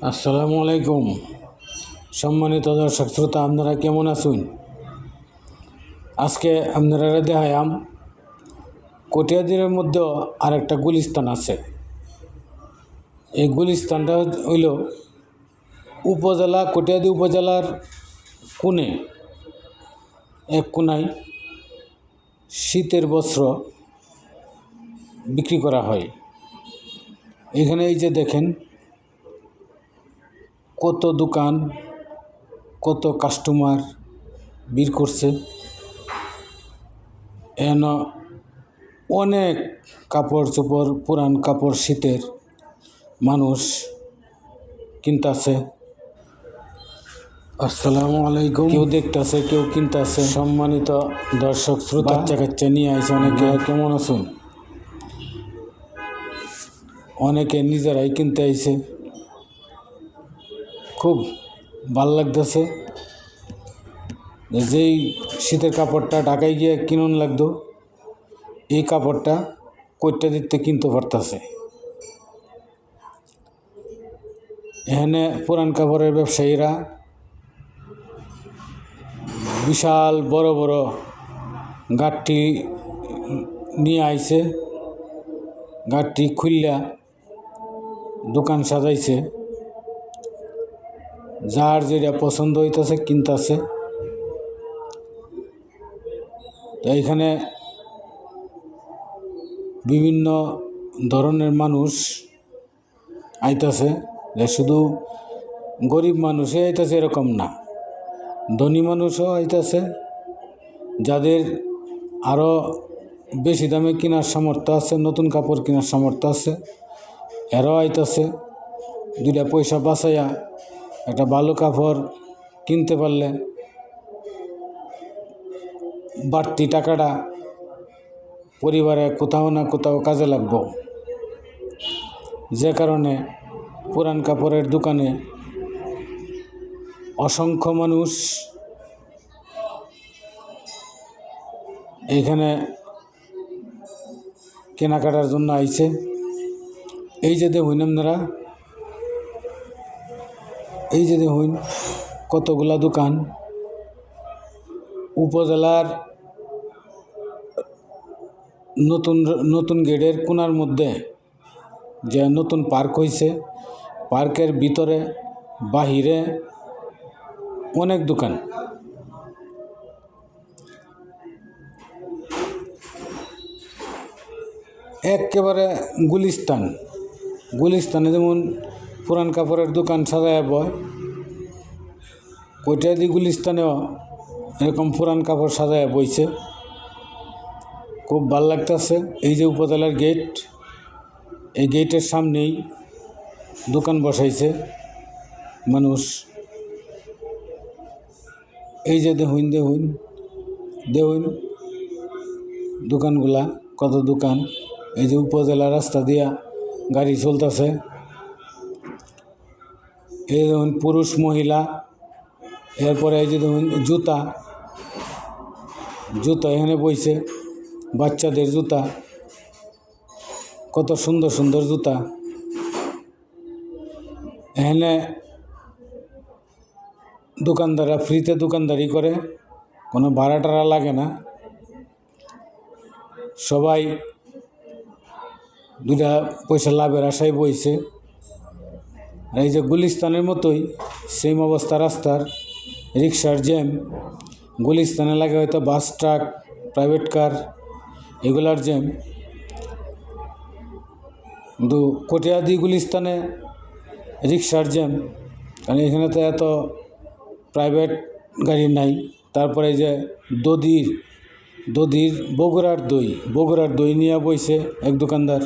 আসসালামু আলাইকুম। সম্মানিত দর্শক শ্রোতা, আপনারা কেমন আছেন? আজকে আপনারা দেখায়াম কটিয়াদিরের মধ্যে আরেকটা গুলিস্তান আছে। এই গুলিস্তানটা হইল কটিয়াদি উপজেলার কোণে এক কোনায় শীতের বস্ত্র বিক্রি করা হয়। এখানে এই যে দেখেন কত দোকান, কত কাস্টমার ভিড় করছে। এন অনেক কাপড় চোপড়, পুরান কাপড়, শীতের মানুষ কিনতাছে। আসসালামু আলাইকুম। কেউ দেখতেছে, কেউ কিনতেছে। সম্মানিত দর্শক শ্রোতা, বাচ্চা কাচ্চা নিয়ে আইছে অনেকে। কেমন আছেন? অনেকে নিজেরাই কিনতে আইছে। খুব ভাল লাগতেছে। যেই শীতের কাপড়টা ঢাকায় গিয়ে কিনুন লাগতো, এই কাপড়টা কইটা দিতে কিনতে পারতেছে। এখানে পুরান কাপড়ের ব্যবসায়ীরা বিশাল বড় বড় গাঁটটি নিয়ে আইছে। গাঁটটি খুললা দোকান সাজাইছে। যার যেটা পছন্দ হইতেছে কিনতেছে। এইখানে বিভিন্ন ধরনের মানুষ আইতাছে। যে শুধু গরিব মানুষই আইতাছে এরকম না, ধনী মানুষও আইতাছে। যাদের আরও বেশি দামে কেনার সামর্থ্য আছে, নতুন কাপড় কেনার সামর্থ্য আছে, এরাও আইতাছে। দুইটা পয়সা বাঁচাইয়া একটা ভালো কাপড় কিনতে পারলে বাড়তি টাকাটা পরিবারে কোথাও না কোথাও কাজে লাগবে। যে কারণে পুরান কাপড়ের দোকানে অসংখ্য মানুষ এইখানে কেনাকাটার জন্য আইছে। এই যে দেখুন আপনারা, এই যে দেখুন কতগুলা দোকান। উপজেলার নতুন গেটের কোণার মধ্যে যে নতুন পার্ক হয়েছে, পার্কের ভিতরে বাহিরে অনেক দোকান। একেবারে গুলিস্তানে যেমন পুরান কাপড়ের দোকান সাজায় বয়, কটিয়াদি গুলিস্তানেও এরকম পুরান কাপড় সাজায় বইছে। খুব ভাল লাগতেছে। এই যে উপজেলার গেট, এই গেটের সামনেই দোকান বসাইছে মানুষ। এই যে দেখুন দোকানগুলা, কত দোকান। এই যে উপজেলা রাস্তা দিয়া গাড়ি চলতেছে। এই দেখুন পুরুষ মহিলা। এরপরে এই যে দেখুন জুতা এখানে বইছে, বাচ্চাদের জুতা, কত সুন্দর সুন্দর জুতা। এখানে দোকানদাররা ফ্রিতে দোকানদারি করে, কোনো ভাড়া টাড়া লাগে না। সবাই দুটা পয়সা লাভের আশায় বইছে। এই যে গুলিস্তানের মতোই সেম অবস্থা রাস্তার, রিক্সার জ্যাম। গুলিস্তানে লাগে হয়তো বাস, ট্রাক, প্রাইভেট কার, এগুলার জ্যাম। কিন্তু কটিয়াদি গুলিস্তানে রিক্সার জ্যাম, কারণ এখানে তো এত প্রাইভেট গাড়ি নাই। তারপরে এই যে দধির বগুড়ার দই নিয়ে বইছে এক দোকানদার।